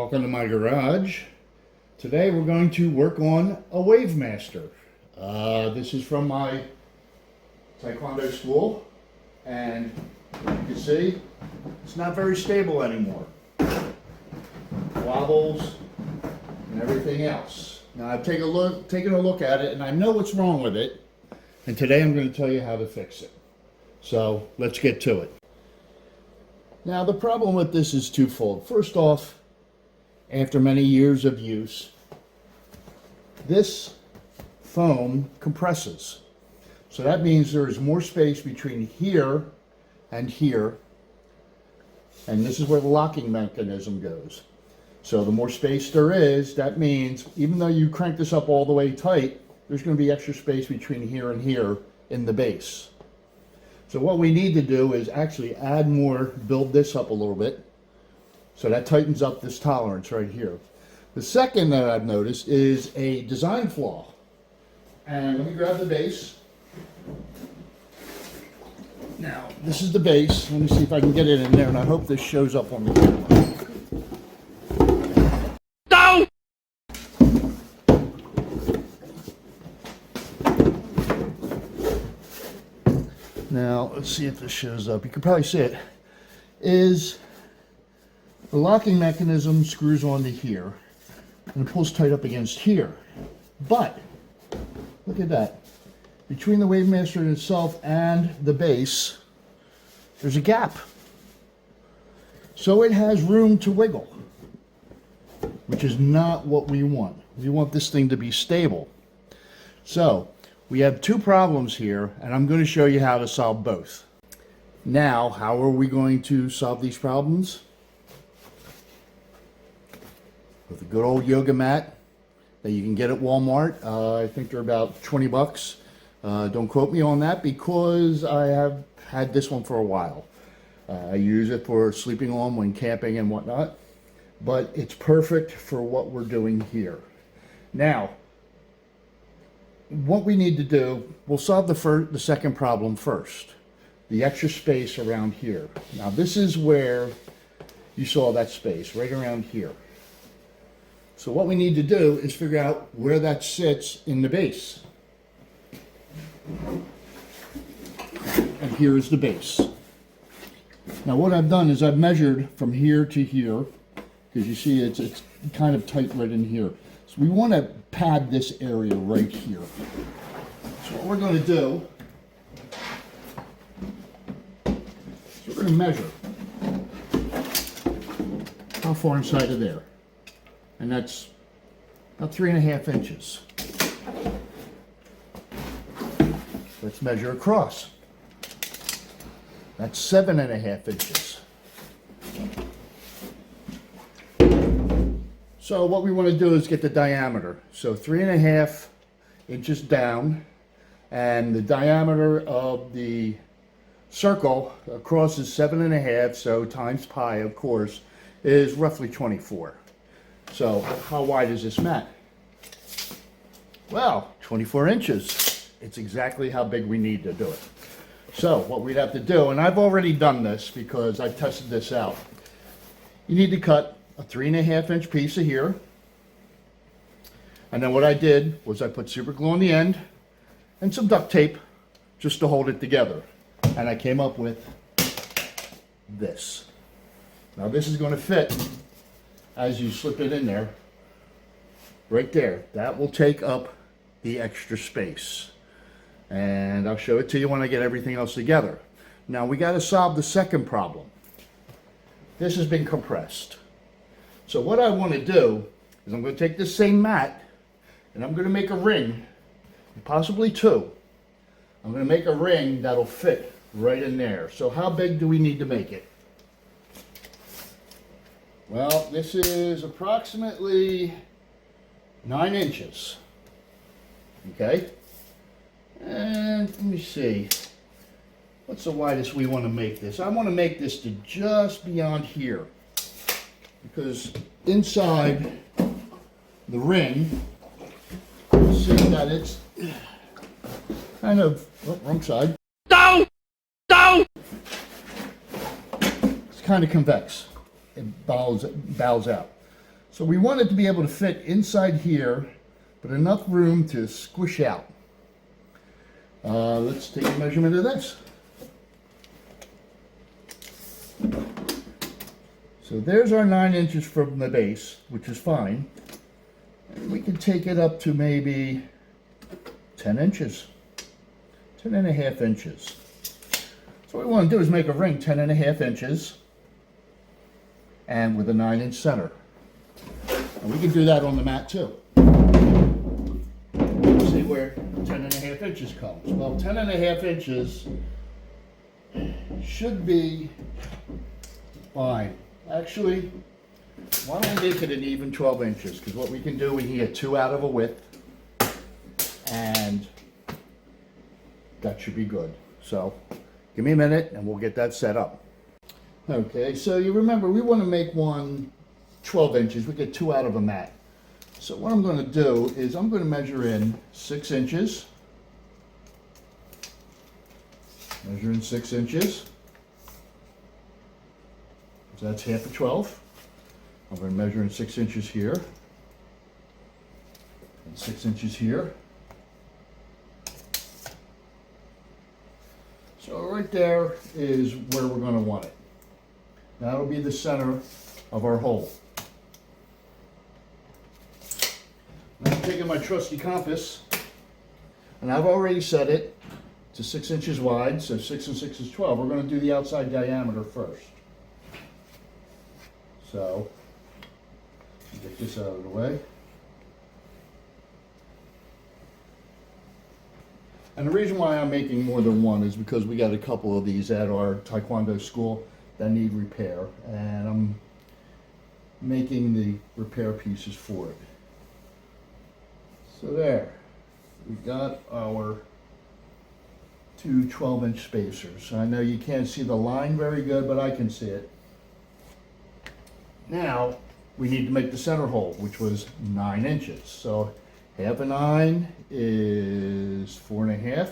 Welcome to my garage. Today we're going to work on a Wavemaster. This is from my Taekwondo school, and as you can see, it's not very stable anymore. Wobbles and everything else. Now I've taken a look at it, and I know what's wrong with it, and today I'm going to tell you how to fix it. So let's get to it. Now the problem with this is twofold. First off, after many years of use, this foam compresses. So that means there is more space between here and here, and this is where the locking mechanism goes. So the more space there is, that means even though you crank this up all the way tight, there's going to be extra space between here and here in the base. So what we need to do is actually add more, build this up a little bit, so that tightens up this tolerance right here. The second that I've noticed is a design flaw. And let me grab the base. Now, this is the base. Let me see if I can get it in there, and I hope this shows up on the camera. No! Now, let's see if this shows up. You can probably see it. Is the locking mechanism screws onto here, and it pulls tight up against here. But, look at that. Between the Wavemaster itself and the base, there's a gap. So it has room to wiggle, which is not what we want. We want this thing to be stable. So, we have two problems here, and I'm going to show you how to solve both. Now, how are we going to solve these problems? With a good old yoga mat that you can get at Walmart. I think they're about 20 bucks. Don't quote me on that because I have had this one for a while. I use it for sleeping on when camping and whatnot, but it's perfect for what we're doing here. Now, what we need to do, we'll solve the second problem first. The extra space around here. Now this is where you saw that space, right around here. So what we need to do is figure out where that sits in the base. And here is the base. Now what I've done is I've measured from here to here, because you see it's kind of tight right in here. So we want to pad this area right here. So what we're going to do is we're going to measure how far inside of there. And that's about 3.5 inches. Let's measure across. That's 7.5 inches. So what we want to do is get the diameter. So 3.5 inches down, and the diameter of the circle across is 7.5, so times pi, of course, is roughly 24. So how wide is this mat? Well, 24 inches. It's exactly how big we need to do it. So what we'd have to do, and I've already done this because I've tested this out. You need to cut a 3.5 inch piece of here. And then what I did was I put super glue on the end and some duct tape just to hold it together. And I came up with this. Now this is going to fit as you slip it in there, right there. That will take up the extra space. And I'll show it to you when I get everything else together. Now we got to solve the second problem. This has been compressed. So what I want to do is I'm going to take this same mat and I'm going to make a ring, possibly two. I'm going to make a ring that'll fit right in there. So how big do we need to make it? Well, this is approximately 9 inches. Okay? And let me see. What's the widest we want to make this? I want to make this to just beyond here. Because inside the ring, you'll see that it's kind of, oh, wrong side. No! No! It's kind of convex. It bows out. So we want it to be able to fit inside here, but enough room to squish out. Let's take a measurement of this. So there's our 9 inches from the base, which is fine. And we can take it up to maybe 10 inches, 10.5 inches. So what we want to do is make a ring 10.5 inches and with a 9-inch center. And we can do that on the mat too. See where 10.5 inches comes. Well, 10.5 inches should be fine. Actually, why don't we make it an even 12 inches? Because what we can do, we can get 2 out of a width, and that should be good. So, give me a minute, and we'll get that set up. Okay, so you remember, we want to make one 12 inches. We get 2 out of a mat. So what I'm going to do is I'm going to measure in 6 inches. Measure in 6 inches. So that's half a 12. I'm going to measure in 6 inches here. And 6 inches here. So right there is where we're going to want it. That'll be the center of our hole. I'm taking my trusty compass, and I've already set it to 6 inches wide, so 6 and 6 is 12. We're going to do the outside diameter first. So, get this out of the way. And the reason why I'm making more than one is because we got a couple of these at our Taekwondo school that need repair, and I'm making the repair pieces for it. So there, we got our 2 12-inch spacers. I know you can't see the line very good, but I can see it. Now, we need to make the center hole, which was 9 inches. So, half a 9 is 4.5.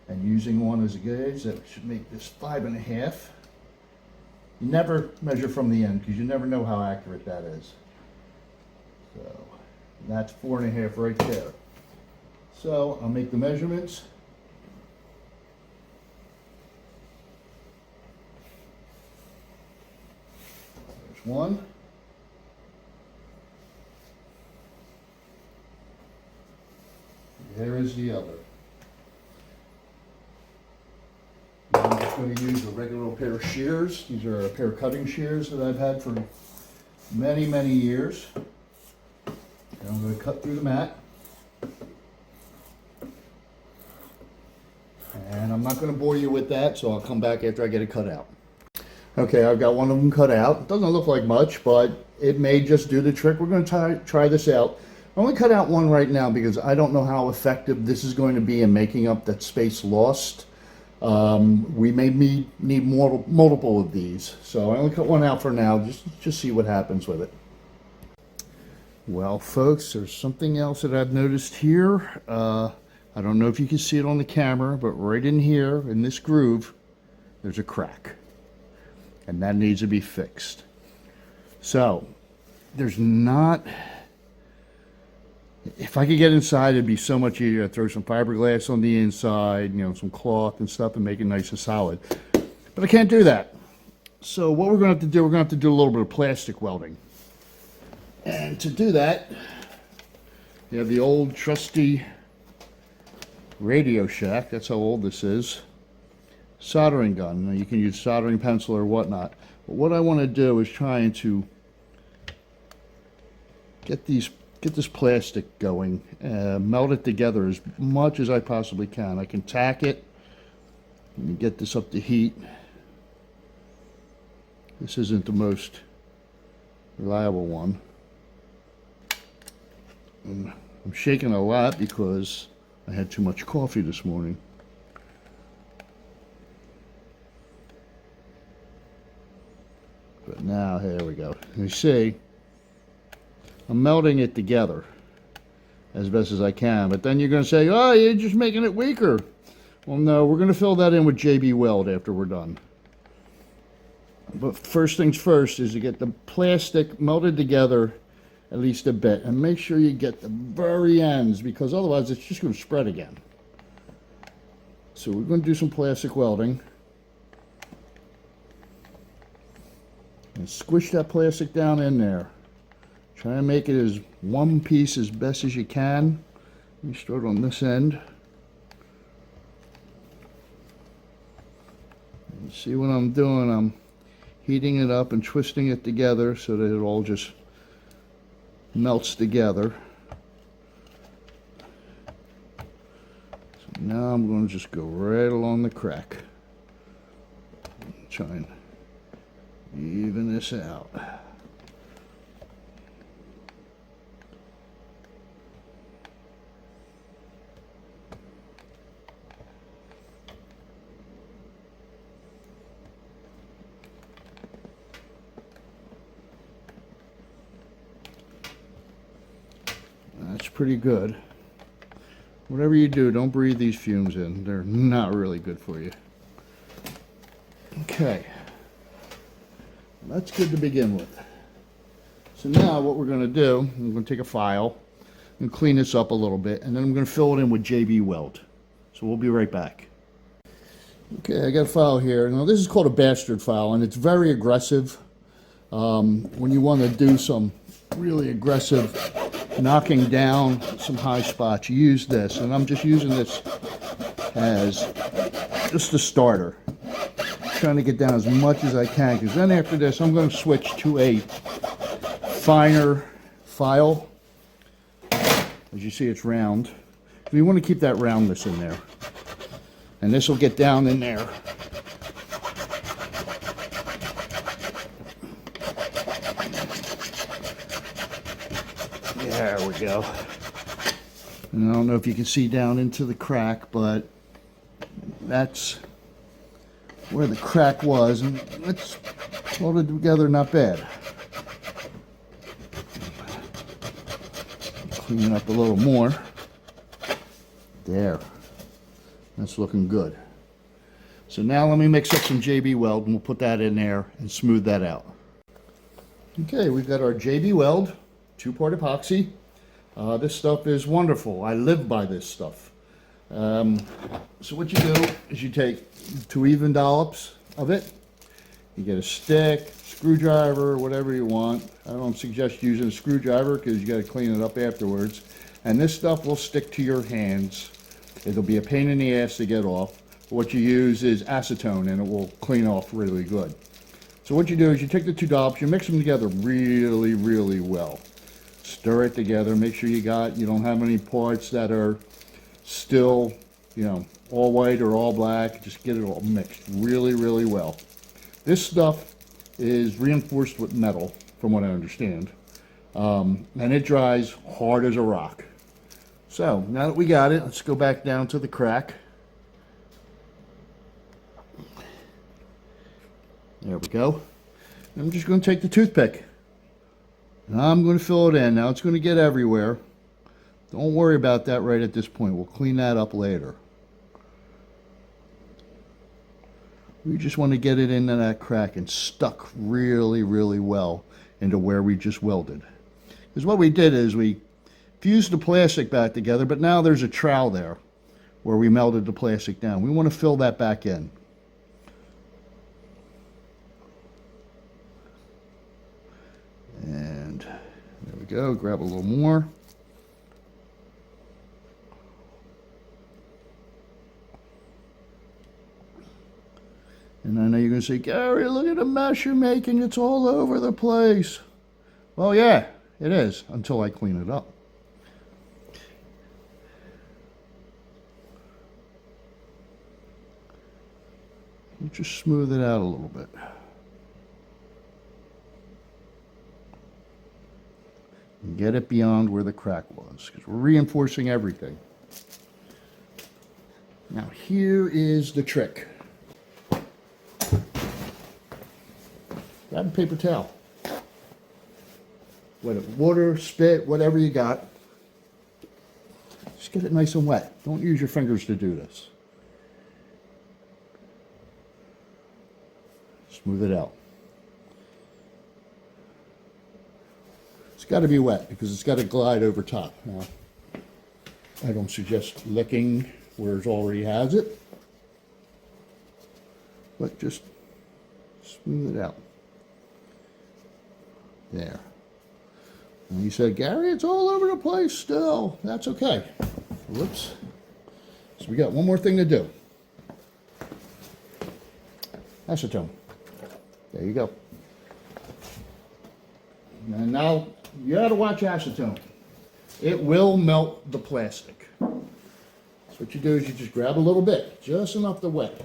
And using one as a gauge, that should make this 5.5. You never measure from the end, because you never know how accurate that is. So, that's 4.5 right there. So, I'll make the measurements. There's one. There is the other. Now I'm just going to use a regular pair of shears. These are a pair of cutting shears that I've had for many, many years. And I'm going to cut through the mat. And I'm not going to bore you with that, so I'll come back after I get it cut out. Okay, I've got one of them cut out. It doesn't look like much, but it may just do the trick. We're going to try this out. I only cut out one right now because I don't know how effective this is going to be in making up that space lost. We may need multiple of these, so I only cut one out for now, just see what happens with it. Well, folks, there's something else that I've noticed here. I don't know if you can see it on the camera, but right in here, in this groove, there's a crack. And that needs to be fixed. So, there's not... If I could get inside, it'd be so much easier. I'd throw some fiberglass on the inside, you know, some cloth and stuff and make it nice and solid. But I can't do that. So what we're going to have to do, we're going to have to do a little bit of plastic welding. And to do that, you have the old trusty Radio Shack. That's how old this is. Soldering gun. Now you can use soldering pencil or whatnot. But what I want to do is trying to get this plastic going, melt it together as much as I possibly can. I can tack it. Let me get this up to heat. This isn't the most reliable one. And I'm shaking a lot because I had too much coffee this morning. But now, here we go. You see, I'm melting it together as best as I can. But then you're going to say, oh, you're just making it weaker. Well, no, we're going to fill that in with JB Weld after we're done. But first things first is to get the plastic melted together at least a bit, and make sure you get the very ends, because otherwise it's just going to spread again. So we're going to do some plastic welding and squish that plastic down in there. Try and make it as one piece as best as you can. Let me start on this end. And see what I'm doing? I'm heating it up and twisting it together so that it all just melts together. So now I'm going to just go right along the crack. Try and even this out. That's pretty good. Whatever you do, don't breathe these fumes in. They're not really good for you. Okay. That's good to begin with. So now what we're going to do, I'm going to take a file and clean this up a little bit, and then I'm going to fill it in with JB Weld. So we'll be right back. Okay, I got a file here. Now this is called a bastard file, and it's very aggressive. When you want to do some really aggressive knocking down some high spots, you use this, and I'm just using this as just a starter, trying to get down as much as I can, because then after this I'm going to switch to a finer file. As you see, it's round. We want to keep that roundness in there, and this will get down in there. There we go. And I don't know if you can see down into the crack, but that's where the crack was, and it's hold it together not bad. Clean it up a little more. There. That's looking good. So now let me mix up some JB Weld, and we'll put that in there and smooth that out. Okay, we've got our JB Weld, 2-part epoxy. This stuff is wonderful. I live by this stuff. So what you do is you take 2 even dollops of it. You get a stick, screwdriver, whatever you want. I don't suggest using a screwdriver because you got to clean it up afterwards. And this stuff will stick to your hands. It'll be a pain in the ass to get off. What you use is acetone, and it will clean off really good. So what you do is you take the 2 dollops, you mix them together really, really well. Stir it together. Make sure you don't have any parts that are still, all white or all black. Just get it all mixed really, really well. This stuff is reinforced with metal, from what I understand, and it dries hard as a rock. So now that we got it, let's go back down to the crack. There we go. I'm just going to take the toothpick. And I'm going to fill it in. Now it's going to get everywhere. Don't worry about that right at this point. We'll clean that up later. We just want to get it into that crack and stuck really, really well into where we just welded. Because what we did is we fused the plastic back together, but now there's a trowel there where we melted the plastic down. We want to fill that back in. And there we go. Grab a little more. And I know you're going to say, Gary, look at the mess you're making. It's all over the place. Well, yeah, it is, until I clean it up. You just smooth it out a little bit. And get it beyond where the crack was, because we're reinforcing everything. Now here is the trick. Grab a paper towel. Water, spit, whatever you got. Just get it nice and wet. Don't use your fingers to do this. Smooth it out. It's got to be wet because it's got to glide over top. Now, I don't suggest licking where it already has it, but just smooth it out. There. And he said, Gary, it's all over the place still. That's okay. Whoops. So we got one more thing to do. Acetone. There you go. And now you got to watch acetone. It will melt the plastic. So what you do is you just grab a little bit, just enough to wet.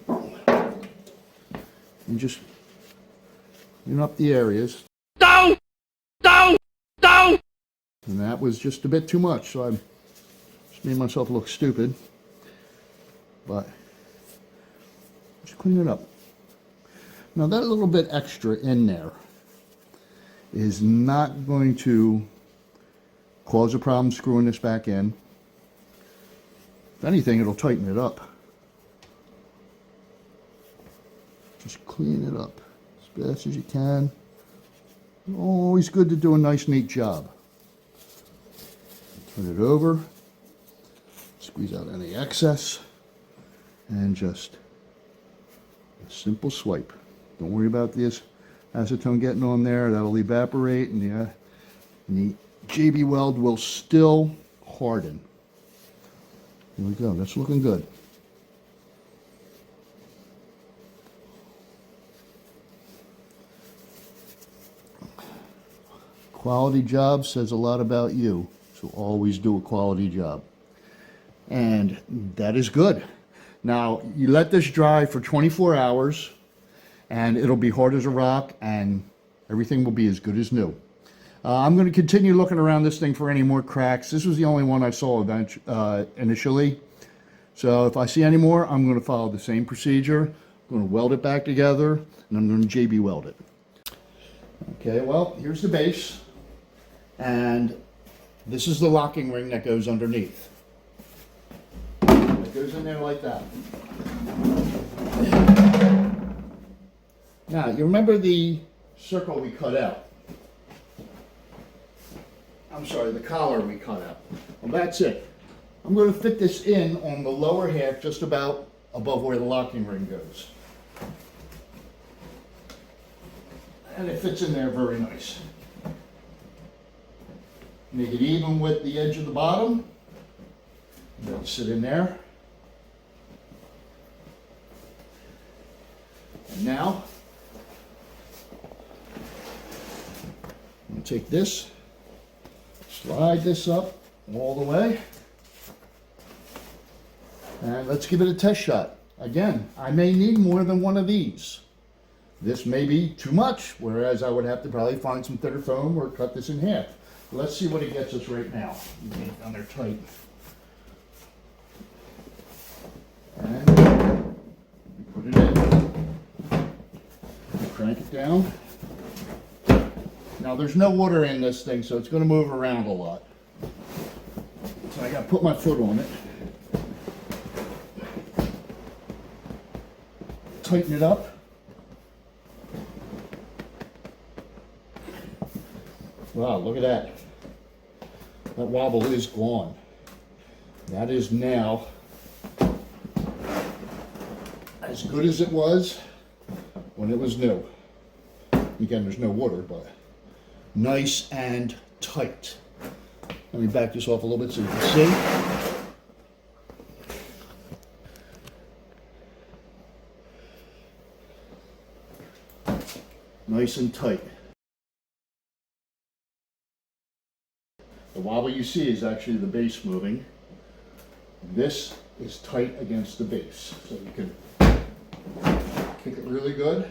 And just clean up the areas. Down! Down! Down! And that was just a bit too much, so I just made myself look stupid. But just clean it up. Now that little bit extra in there is not going to cause a problem screwing this back in. If anything, it'll tighten it up. Just clean it up as best as you can. Always good to do a nice, neat job. Turn it over, squeeze out any excess, and just a simple swipe. Don't worry about this acetone getting on there. That'll evaporate, and the JB weld will still harden. Here we go. That's looking good. Quality job says a lot about you, so always do a quality job. And that is good. Now, you let this dry for 24 hours, and it'll be hard as a rock, and everything will be as good as new. I'm going to continue looking around this thing for any more cracks. This was the only one I saw initially. So if I see any more, I'm going to follow the same procedure. I'm going to weld it back together, and I'm going to JB weld it. Okay, well, here's the base. And this is the locking ring that goes underneath. It goes in there like that. Now, you remember the circle we cut out? I'm sorry, the collar we cut out. Well, that's it. I'm going to fit this in on the lower half, just about above where the locking ring goes. And it fits in there very nice. Make it even with the edge of the bottom. Let it sit in there. And now, I'm going to take this, slide this up all the way, and let's give it a test shot. Again, I may need more than one of these. This may be too much, whereas I would have to probably find some thinner foam or cut this in half. Let's see what it gets us right now. Get it down there tight. And put it in. Crank it down. Now there's no water in this thing, so it's going to move around a lot. So I got to put my foot on it. Tighten it up. Wow, look at that. That wobble is gone. That is now as good as it was when it was new. Again, there's no water, but nice and tight. Let me back this off a little bit so you can see. Nice and tight. The wobble you see is actually the base moving. This is tight against the base, so you can kick it really good.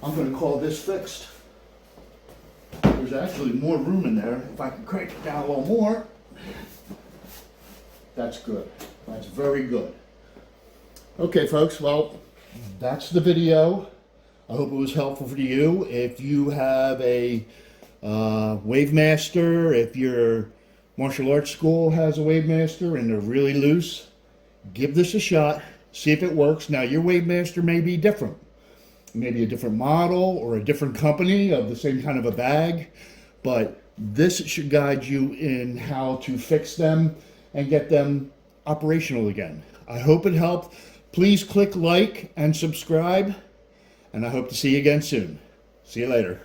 I'm going to call this fixed. There's actually more room in there. If I can crank it down a little more, that's good. That's very good. Okay, folks, well, that's the video. I hope it was helpful for you. If you have a Wavemaster, if your martial arts school has a Wavemaster and they're really loose, give this a shot, see if it works. Now, your Wavemaster may be different. maybe a different model or a different company of the same kind of a bag, but this should guide you in how to fix them and get them operational again. I hope it helped. Please click like and subscribe, and I hope to see you again soon. See you later.